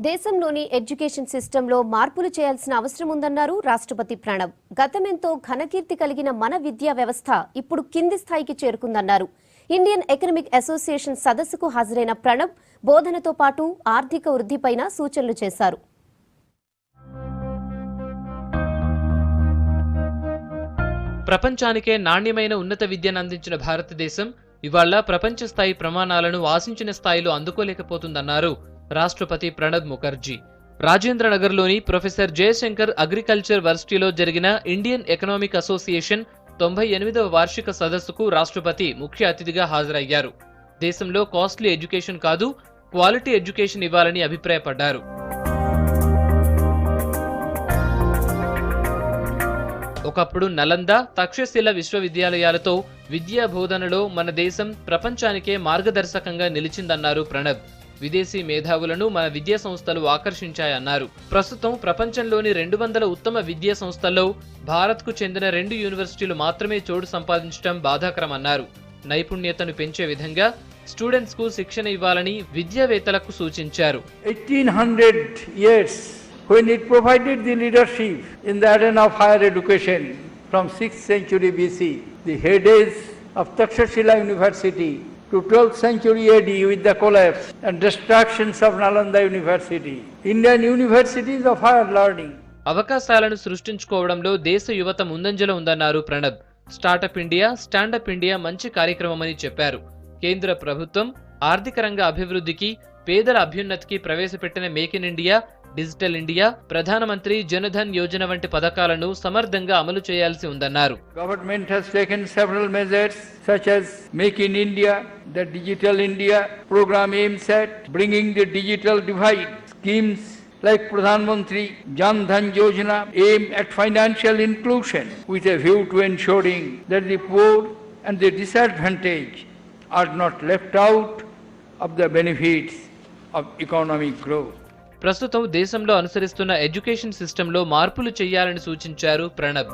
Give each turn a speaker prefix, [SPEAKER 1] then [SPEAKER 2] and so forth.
[SPEAKER 1] దేశంలోని ఎడ్యుకేషన్ సిస్టంలో మార్పులు చేయాల్సిన అవసరం ఉందన్నారు రాష్ట్రపతి ప్రణబ్. గతమెంతో ఘనకీర్తి కలిగిన మన విద్యా వ్యవస్థ ఇప్పుడు కింది స్థాయికి చేరుకుందన్నారు. ఇండియన్ ఎకనామిక్ అసోసియేషన్ సదస్సుకు హాజరైన ప్రణబ్ బోధనతో పాటు ఆర్థిక వృద్ధిపైన సూచనలు చేశారు.
[SPEAKER 2] ప్రపంచానికే నాణ్యమైన ఉన్నత విద్యను అందించిన భారతదేశం ఇవాళ ప్రపంచ స్థాయి ప్రమాణాలను ఆశించిన స్థాయిలో అందుకోలేకపోతుందన్నారు రాష్ట్రపతి ప్రణబ్ ముఖర్జీ. రాజేంద్రనగర్లోని ప్రొఫెసర్ జయశంకర్ అగ్రికల్చర్ వర్సిటీలో జరిగిన ఇండియన్ ఎకనామిక్ అసోసియేషన్ 98వ వార్షిక సదస్సుకు రాష్ట్రపతి ముఖ్య అతిథిగా హాజరయ్యారు. దేశంలో కాస్ట్లీ ఎడ్యుకేషన్ కాదు, క్వాలిటీ ఎడ్యుకేషన్ ఇవ్వాలని అభిప్రాయపడ్డారు. ఒకప్పుడు నలంద, తక్షశిల విశ్వవిద్యాలయాలతో విద్యా బోధనలో మన దేశం ప్రపంచానికే మార్గదర్శకంగా నిలిచిందన్నారు ప్రణబ్. విదేశీ మేధావులను మన విద్యా సంస్థలు ఆకర్షించాయన్నారు. ప్రస్తుతం ప్రపంచంలోని 200 ఉత్తమ విద్యా సంస్థల్లో భారత్కు చెందిన 2 యూనివర్సిటీలు మాత్రమే చోటు సంపాదించడం బాధాకరమన్నారు. నైపుణ్యతను పెంచే విధంగా స్టూడెంట్స్ కు శిక్షణ ఇవ్వాలని విద్యావేత్తలకు సూచించారు.
[SPEAKER 3] 1800 years when it provided the leadership in the arena of higher education from 6th century BC, the heydays of Takshashila University, to 12th century AD with the collapse and destructions of Nalanda University. Indian universities of higher learning.
[SPEAKER 2] అవకాశాలను సృష్టించుకోవడంలో దేశ యువత ముందంజలో ఉందన్నారు Pranab. Startup India, standup India మంచి కార్యక్రమమని చెప్పారు. కేంద్ర ప్రభుత్వం ఆర్థిక రంగ అభివృద్ధికి, పేదల అభ్యున్నతికి ప్రవేశపెట్టిన make in India, digital India, ప్రధానమంత్రి జనధన్ యోజన వంటి పథకాలను సమర్థంగా అమలు చేయాల్సి ఉందన్నారు.
[SPEAKER 3] Government has taken several measures such as Make in India, the Digital India program aims at bringing the digital divide. Schemes like Pradhan Mantri Jan Dhan Yojana aim at financial inclusion with a view to ensuring that the poor and the disadvantaged are not left out of the benefits of economic growth.
[SPEAKER 2] ప్రస్తుతం దేశంలో అనుసరిస్తున్న education సిస్టంలో మార్పులు చేయాలని సూచించారు ప్రణబ్.